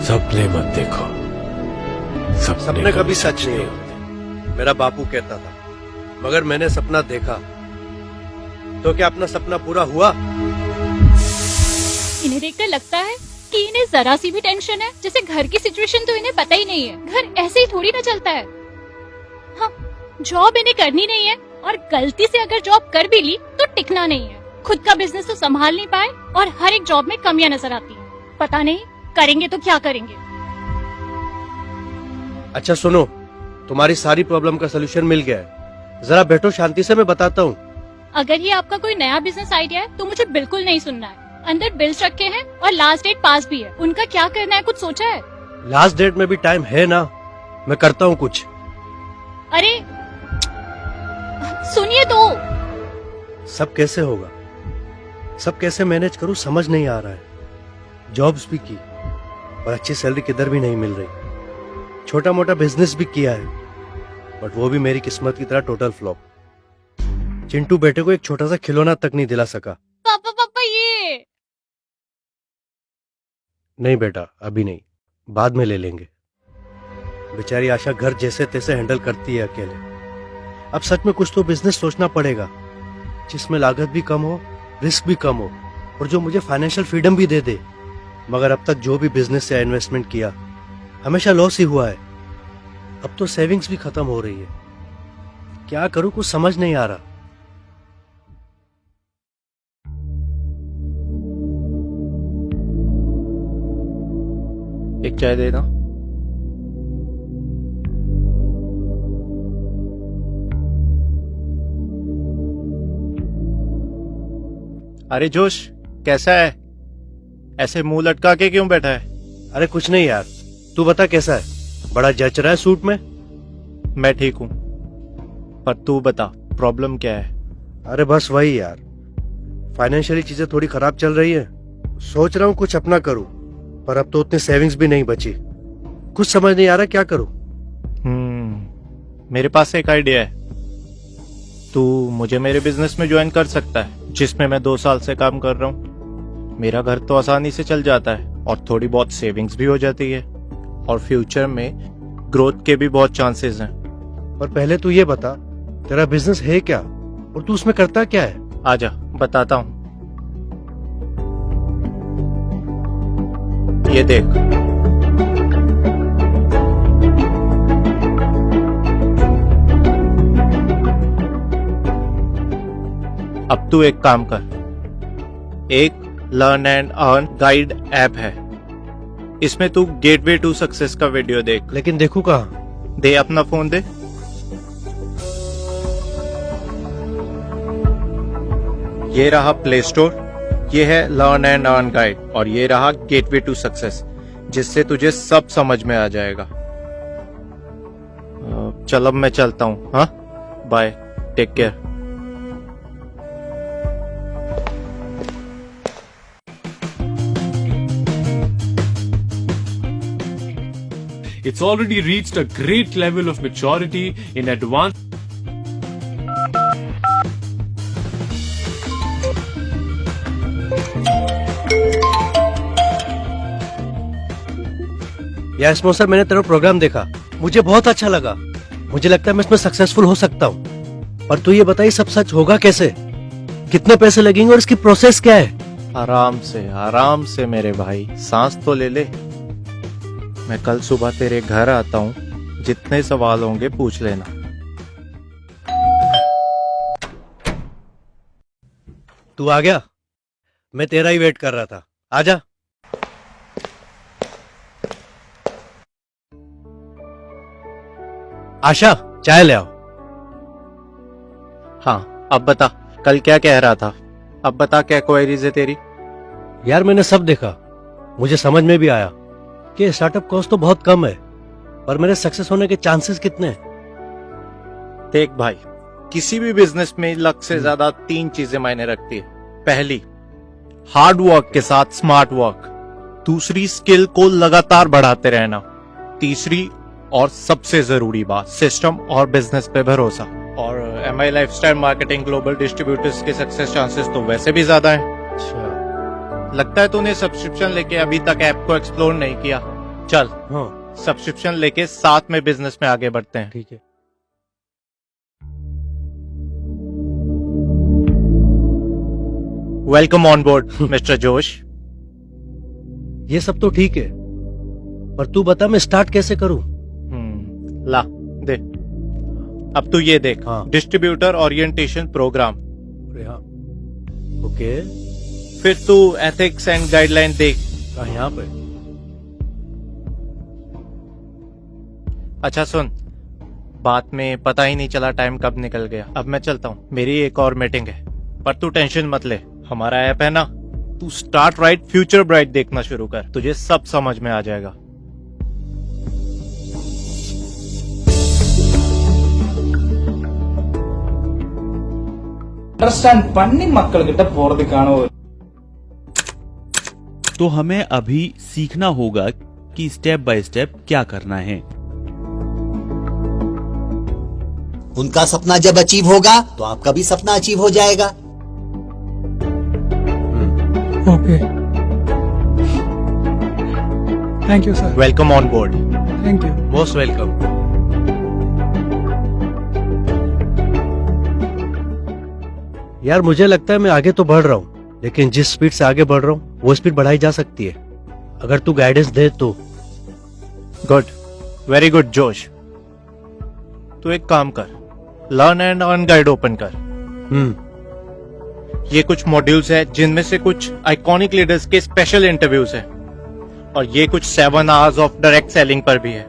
सपने मत देखो, सपने कभी सच नहीं होते, मेरा बापू कहता था। मगर मैंने सपना देखा, तो क्या अपना सपना पूरा हुआ? इन्हें देखकर लगता है कि इन्हें जरा सी भी टेंशन है, जैसे घर की सिचुएशन तो इन्हें पता ही नहीं है। घर ऐसे ही थोड़ी ना चलता है। हाँ, जॉब इन्हें करनी नहीं है, और गलती से अगर जॉब कर भी ली तो टिकना नहीं है। खुद का बिजनेस तो संभाल नहीं पाए और हर एक जॉब में कमियां नजर आती है। पता नहीं करेंगे तो क्या करेंगे। अच्छा सुनो, तुम्हारी सारी प्रॉब्लम का सोल्यूशन मिल गया है। जरा बैठो शांति से, मैं बताता हूँ। अगर ये आपका कोई नया बिजनेस आइडिया है तो मुझे बिल्कुल नहीं सुनना है। अंदर बिल्स रखे हैं और लास्ट डेट पास भी है, उनका क्या करना है कुछ सोचा है? लास्ट डेट में भी टाइम है ना, मैं करता हूँ कुछ। अरे सुनिए तो। सब कैसे होगा, सब कैसे मैनेज करूँ समझ नहीं आ रहा है। जॉब्स भी की और अच्छी सैलरी किधर भी नहीं मिल रही। छोटा मोटा बिजनेस भी किया है, बट वो भी मेरी किस्मत की तरह टोटल फ्लॉप। चिंटू बेटे को एक छोटा सा खिलौना तक नहीं दिला सका। पापा पापा ये। नहीं बेटा, अभी नहीं, बाद में ले लेंगे। बेचारी आशा घर जैसे तैसे हैंडल करती है अकेले। अब सच में कुछ तो बिजनेस सोचना पड़ेगा, जिसमें लागत भी कम हो, रिस्क भी कम हो, और जो मुझे फाइनेंशियल फ्रीडम भी दे दे। मगर अब तक जो भी बिजनेस या इन्वेस्टमेंट किया, हमेशा लॉस ही हुआ है। अब तो सेविंग्स भी खत्म हो रही है। क्या करूं, कुछ समझ नहीं आ रहा। एक चाय देना। अरे जोश, कैसा है? ऐसे मुंह लटका के क्यों बैठा है? अरे कुछ नहीं यार, तू बता कैसा है? बड़ा जच रहा है सूट में। मैं ठीक हूं, पर तू बता प्रॉब्लम क्या है? अरे बस वही यार, फाइनेंशियली चीजें थोड़ी खराब चल रही है। सोच रहा हूँ कुछ अपना करूँ, पर अब तो उतनी सेविंग्स भी नहीं बची। कुछ समझ नहीं आ रहा क्या करूँ। मेरे पास एक आइडिया है। तू मुझे मेरे बिजनेस में ज्वाइन कर सकता है, जिसमें मैं 2 साल से काम कर रहा हूँ। मेरा घर तो आसानी से चल जाता है और थोड़ी बहुत सेविंग्स भी हो जाती है, और फ्यूचर में ग्रोथ के भी बहुत चांसेस हैं। और पहले तू ये बता, तेरा बिजनेस है क्या और तू उसमें करता क्या है? आजा बताता हूँ। ये देख, अब तू एक काम कर। एक learn and earn guide app है, इसमें तू गेटवे टू सक्सेस का वीडियो देख। लेकिन देखू कहाँ? दे अपना फोन दे। ये रहा प्ले स्टोर, ये है लर्न एंड अर्न गाइड, और ये रहा गेटवे टू सक्सेस, जिससे तुझे सब समझ में आ जाएगा। चल अब मैं चलता हूँ। हाँ, bye, take care. It's already reached a great level of maturity in advanced. यार स्पॉन्सर, मैंने तेरा प्रोग्राम देखा, मुझे बहुत अच्छा लगा। मुझे लगता है मैं इसमें सक्सेसफुल हो सकता हूँ। पर तू ये बताइए सब सच होगा कैसे? कितने पैसे लगेंगे और इसकी प्रोसेस क्या है? आराम से मेरे भाई, सांस तो ले ले। मैं कल सुबह तेरे घर आता हूँ, जितने सवाल होंगे पूछ लेना। तू आ गया? मैं तेरा ही वेट कर रहा था, आजा। आशा, चाय ले आओ। हाँ, अब बता, कल क्या कह रहा था? अब बता, क्या क्वेरीज है तेरी? यार मैंने सब देखा, मुझे समझ में भी आया कि स्टार्टअप कॉस्ट तो बहुत कम है, पर मेरे सक्सेस होने के चांसेस कितने हैं? देख भाई, किसी भी बिजनेस में लक से ज्यादा 3 चीजें मायने रखती है। पहली, हार्ड वर्क के साथ स्मार्ट वर्क। दूसरी, स्किल को लगातार बढ़ाते रहना। तीसरी और सबसे जरूरी बात, सिस्टम और बिजनेस पे भरोसा। और MI lifestyle marketing global distributors के सक्सेस चांसेस तो वैसे भी ज्यादा हैं। अच्छा, लगता है तूने सब्सक्रिप्शन लेके अभी तक ऐप को एक्सप्लोर नहीं किया। चल हाँ सब्सक्रिप्शन लेके साथ में बिजनेस में आगे बढ़ते हैं। ठीक है। वेलकम ऑन बोर्ड मिस्टर जोश। ये सब तो ठीक है, पर तू बता मैं स्टार्ट कैसे करूं? ला दे। अब तू ये देख, हाँ। Distributor orientation program. अरे हाँ, ओके। फिर तू एथिक्स एंड गाइडलाइन देख। कहाँ यहाँ पे? अच्छा सुन, बात में पता ही नहीं चला टाइम कब निकल गया। अब मैं चलता हूँ, मेरी एक और मीटिंग है। पर तू टेंशन मत ले, हमारा ऐप है ना, तू स्टार्ट राइट फ्यूचर ब्राइट देखना शुरू कर, तुझे सब समझ में आ जाएगा। அண்டர்ஸ்டாண்ட் பண்ணி மக்கள்கிட்ட போறதுக்கான ஒரு तो हमें अभी सीखना होगा कि स्टेप बाय स्टेप क्या करना है। उनका सपना जब अचीव होगा तो आपका भी सपना अचीव हो जाएगा। Okay, thank you sir. Welcome on board. Thank you. Most welcome. यार मुझे लगता है मैं आगे तो बढ़ रहा हूँ, लेकिन जिस स्पीड से आगे बढ़ रहा हूँ वो स्पीड बढ़ाई जा सकती है अगर तू गाइडेंस दे तो। गुड, वेरी गुड जोश। तू एक काम कर, learn and earn guide open कर। ये कुछ मॉड्यूल्स है जिनमें से कुछ आइकॉनिक लीडर्स के स्पेशल इंटरव्यूज है, और ये कुछ 7 आवर्स ऑफ डायरेक्ट सेलिंग पर भी है,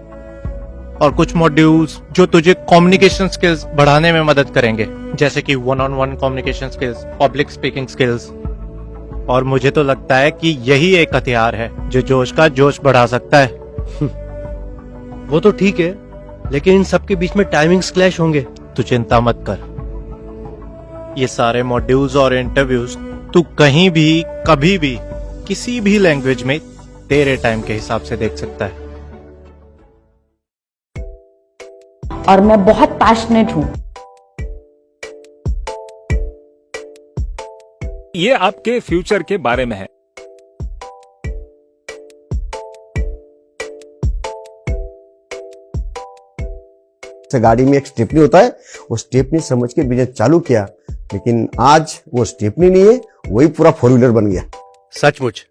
और कुछ मॉड्यूल्स जो तुझे कम्युनिकेशन स्किल्स बढ़ाने में मदद करेंगे, जैसे कि 1-on-1 communication skills, public speaking skills. और मुझे तो लगता है कि यही एक हथियार है जो जोश का जोश बढ़ा सकता है। वो तो ठीक है, लेकिन इन सब के बीच में टाइमिंग्स क्लैश होंगे। तू चिंता मत कर, ये सारे मॉड्यूल्स और इंटरव्यूज तू कहीं भी कभी भी किसी भी लैंग्वेज में तेरे टाइम के हिसाब से देख सकता है। और मैं बहुत पैशनेट हूं। ये आपके फ्यूचर के बारे में है। गाड़ी में एक स्टेपनी होता है, वो स्टेपनी समझ के बिजनेस चालू किया, लेकिन आज वो स्टेपनी नहीं है, वही पूरा 4 व्हीलर बन गया। सचमुच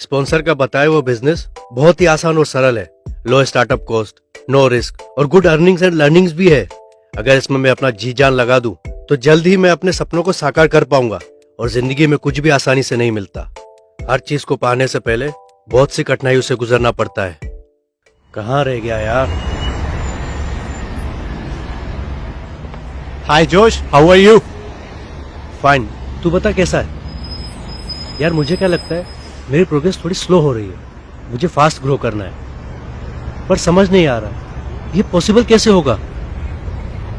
स्पॉन्सर का बताया वो बिजनेस बहुत ही आसान और सरल है। लो स्टार्टअप कॉस्ट, नो रिस्क और गुड अर्निंग्स एंड लर्निंग्स भी है। अगर इसमें मैं अपना जी जान लगा दूं तो जल्द ही मैं अपने सपनों को साकार कर पाऊंगा। और जिंदगी में कुछ भी आसानी से नहीं मिलता, हर चीज को पाने से पहले बहुत सी कठिनाइयों से गुजरना पड़ता है। कहाँ रह गया यार? हाय जोश, हाउ आर यू? फाइन, तू बता कैसा है? यार मुझे क्या लगता है मेरी प्रोग्रेस थोड़ी स्लो हो रही है। मुझे फास्ट ग्रो करना है, पर समझ नहीं आ रहा ये पॉसिबल कैसे होगा।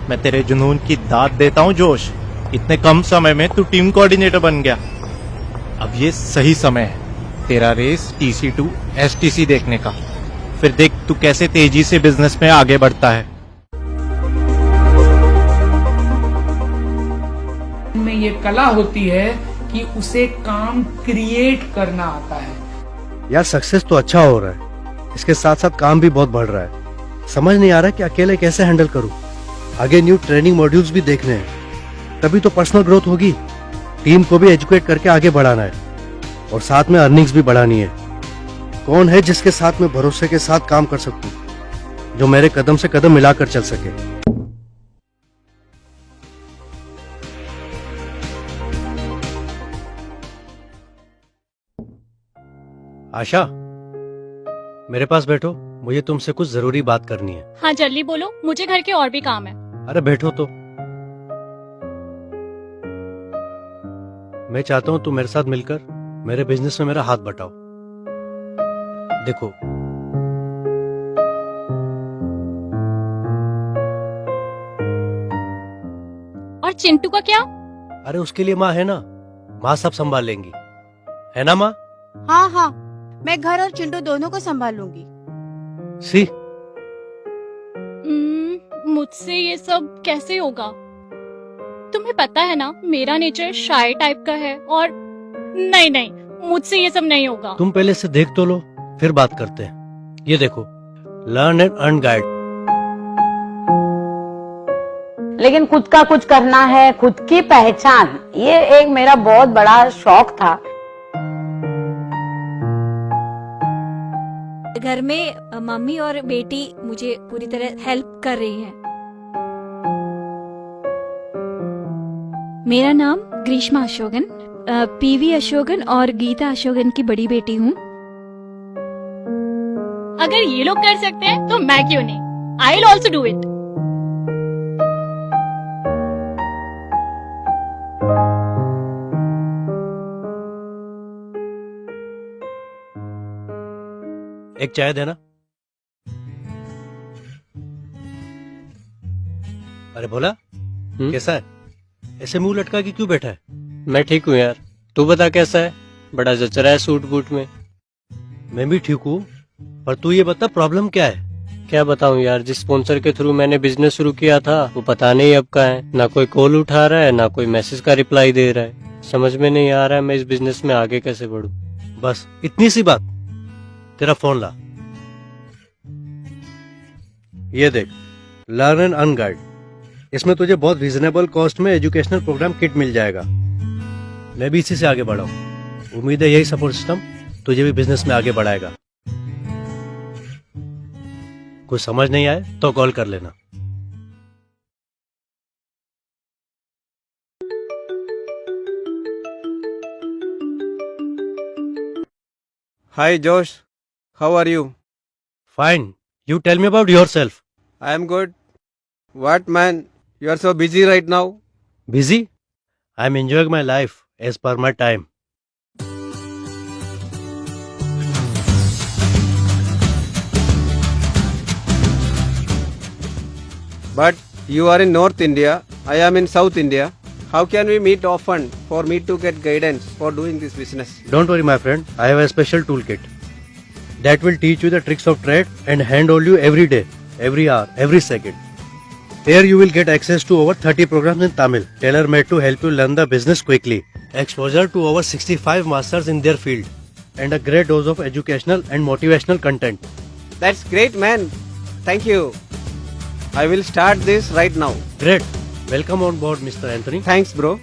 मैं तेरे जुनून की दाद देता हूँ जोश, इतने कम समय में तू टीम कोऑर्डिनेटर बन गया। अब ये सही समय है तेरा रेस TC2 STC देखने का। फिर देख तू कैसे तेजी से बिजनेस में आगे बढ़ता है। में ये कला होती है कि उसे काम क्रिएट करना आता है। यार सक्सेस तो अच्छा हो रहा है, इसके साथ साथ काम भी बहुत बढ़ रहा है। समझ नहीं आ रहा कि अकेले कैसे हैंडल करूं। आगे न्यू ट्रेनिंग मॉड्यूल्स भी देखने हैं, तभी तो पर्सनल ग्रोथ होगी। टीम को भी एजुकेट करके आगे बढ़ाना है और साथ में अर्निंग्स भी बढ़ानी है। कौन है जिसके साथ मैं भरोसे के साथ काम कर सकूं, जो मेरे कदम से कदम मिलाकर चल सके। आशा, मेरे पास बैठो, मुझे तुमसे कुछ जरूरी बात करनी है। हाँ जल्दी बोलो, मुझे घर के और भी काम है। अरे बैठो तो। मैं चाहता हूं तुम मेरे साथ मिलकर मेरे बिजनेस में मेरा हाथ बटाओ। देखो, और चिंटू का क्या? अरे उसके लिए माँ है ना, माँ सब संभाल लेंगी, है ना माँ? हाँ हाँ, मैं घर और चिंटू दोनों को संभालूंगी। सी, मुझसे ये सब कैसे होगा? तुम्हें पता है ना मेरा नेचर शाय टाइप का है, और नहीं, मुझसे ये सब नहीं होगा। तुम पहले से देख तो लो, फिर बात करते हैं। ये देखो, लर्न एंड अर्न गाइड। लेकिन खुद का कुछ करना है, खुद की पहचान, ये एक मेरा बहुत बड़ा शौक था। घर में मम्मी और बेटी मुझे पूरी तरह हेल्प कर रही है। मेरा नाम ग्रीष्मा अशोकन, पीवी अशोकन और गीता अशोकन की बड़ी बेटी हूँ। अगर ये लोग कर सकते हैं तो मैं क्यों नहीं? I will also do it. एक चाय देना। अरे भोला, कैसा है? ऐसे मुंह लटका के क्यों बैठा है? मैं ठीक हूँ यार, तू बता कैसा है? बड़ा जच रहा है सूट बूट में। मैं भी ठीक हूँ, पर तू ये बता प्रॉब्लम क्या है? क्या बताऊँ यार, जिस स्पॉन्सर के थ्रू मैंने बिजनेस शुरू किया था वो पता नहीं अब कहाँ है। ना कोई कॉल उठा रहा है, ना कोई मैसेज का रिप्लाई दे रहा है। समझ में नहीं आ रहा है मैं इस बिजनेस में आगे कैसे बढ़ूं। बस इतनी सी बात। तेरा फोन ला, ये देख, लर्न एंड अर्न गाइड। इसमें तुझे बहुत रीजनेबल कॉस्ट में एजुकेशनल प्रोग्राम किट मिल जाएगा। मैं भी इसी से आगे बढ़ा हूँ। उम्मीद है यही सपोर्ट सिस्टम तुझे भी बिजनेस में आगे बढ़ाएगा। कुछ समझ नहीं आए तो कॉल कर लेना। Hi Josh, how are you? Fine. You tell me about yourself. I am good. What man, you are so busy right now? Busy? I am enjoying my life as per my time. But you are in North India, I am in South India. How can we meet often for me to get guidance for doing this business? Don't worry my friend, I have a special toolkit that will teach you the tricks of trade and handhold you every day, every hour, every second. Here you will get access to over 30 programs in Tamil, tailor-made to help you learn the business quickly. Exposure to over 65 masters in their field and a great dose of educational and motivational content. That's great man. Thank you. I will start this right now. Great. Welcome on board Mr. Anthony. Thanks bro.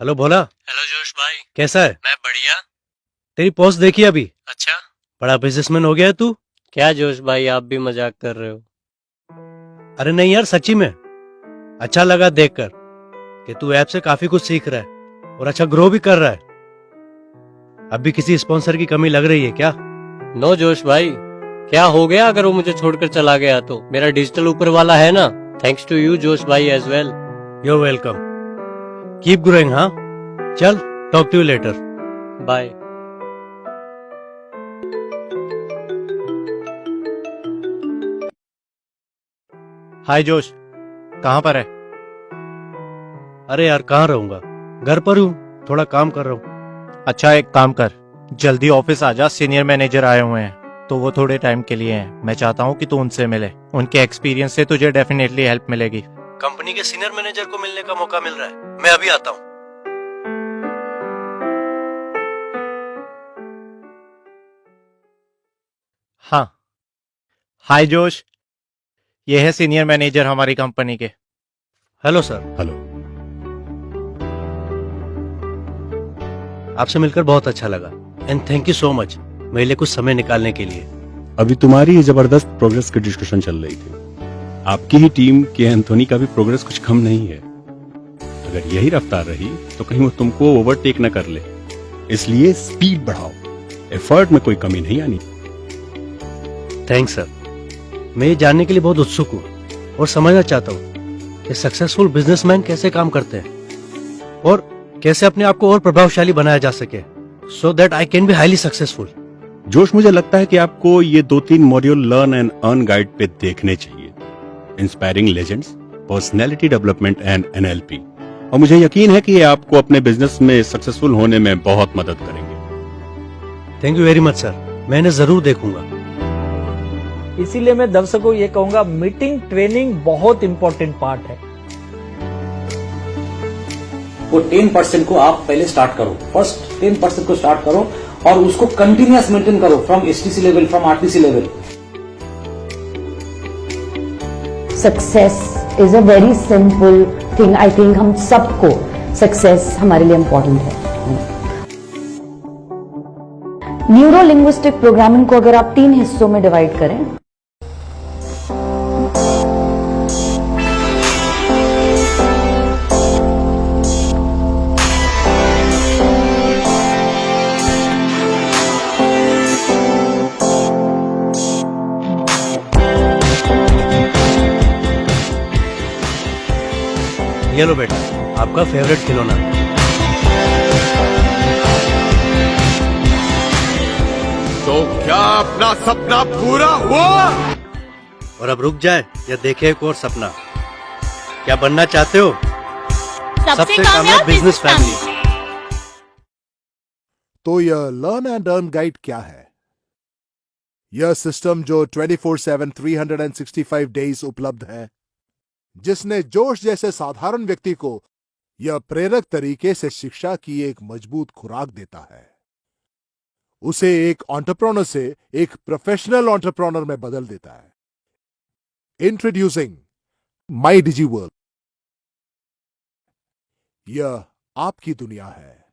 Hello Bhola. Hello Josh भाई, कैसा है? मैं बढ़िया। तेरी post देखी अभी? अच्छा, बड़ा बिजनेसमैन हो गया है तू। क्या जोश भाई, आप भी मजाक कर रहे हो? अरे नहीं यार, सच्ची में अच्छा लगा देखकर कि तू ऐप से काफी कुछ सीख रहा है और अच्छा ग्रो भी कर रहा है। अब भी किसी स्पॉन्सर की कमी लग रही है क्या? नो जोश भाई, क्या हो गया अगर वो मुझे छोड़कर चला गया तो? मेरा डिजिटल ऊपर वाला है ना। थैंक्स टू यू जोश भाई as well. You are welcome. Keep growing. हाँ चल, talk to you later. Bye. Hi Josh, कहाँ पर है? अरे यार कहाँ रहूंगा, घर पर हूँ, थोड़ा काम कर रहा हूँ। अच्छा एक काम कर, जल्दी ऑफिस आ जा, सीनियर मैनेजर आए हुए हैं तो वो थोड़े टाइम के लिए हैं। मैं चाहता हूँ कि तू उनसे मिले, उनके एक्सपीरियंस से तुझे डेफिनेटली हेल्प मिलेगी। कंपनी के सीनियर मैनेजर को मिलने का मौका मिल रहा है, मैं अभी आता हूँ। हाँ, हाय जोश, ये है सीनियर मैनेजर हमारी कंपनी के। Hello sir. हेलो। आपसे मिलकर बहुत अच्छा लगा and thank you so much मेरे लिए कुछ समय निकालने के लिए। अभी तुम्हारी ये जबरदस्त प्रोग्रेस की डिस्कशन चल रही थी। आपकी ही टीम के एंथोनी का भी प्रोग्रेस कुछ कम नहीं है। अगर यही रफ्तार रही तो कहीं वो तुमको ओवरटेक न कर ले, इसलिए स्पीड बढ़ाओ, एफर्ट में कोई कमी नहीं आनी। Thanks sir. मैं ये जानने के लिए बहुत उत्सुक हूँ और समझना चाहता हूँ कि सक्सेसफुल बिजनेसमैन कैसे काम करते हैं और कैसे अपने आप को और प्रभावशाली बनाया जा सके, so that I can be highly successful. जोश, मुझे लगता है कि आपको ये 2-3 module learn and earn guide पे देखने चाहिए। Inspiring legends, personality development and NLP। और मुझे यकीन है कि ये आपको अपने बिजनेस में सक्सेसफुल होने में बहुत मदद करेंगे। Thank you very much sir, मैं इन्हें जरूर देखूंगा। इसीलिए मैं दर्शकों को ये कहूंगा, मीटिंग ट्रेनिंग बहुत इंपॉर्टेंट पार्ट है। वो 10% को आप पहले स्टार्ट करो, फर्स्ट 10% को स्टार्ट करो और उसको कंटिन्यूअस मेंटेन करो from STC level, from RTC level. Success is a very simple thing. I think हम सबको सक्सेस हमारे लिए इम्पोर्टेंट है। न्यूरो लिंग्विस्टिक प्रोग्रामिंग को अगर आप 3 हिस्सों में डिवाइड करें, ये लो बेटा, आपका फेवरेट खिलौना। तो क्या अपना सपना पूरा हुआ? और अब रुक जाए या देखे एक और सपना। क्या बनना चाहते हो? सबसे कामयाब बिजनेस फैमिली। तो यह लर्न एंड अर्न गाइड क्या है? यह सिस्टम जो 24/7 365 डेज उपलब्ध है, जिसने जोश जैसे साधारण व्यक्ति को यह प्रेरक तरीके से शिक्षा की एक मजबूत खुराक देता है, उसे एक एंटरप्रेन्योर से एक प्रोफेशनल एंटरप्रेन्योर में बदल देता है। इंट्रोड्यूसिंग माई डिजी वर्ल्ड। यह आपकी दुनिया है।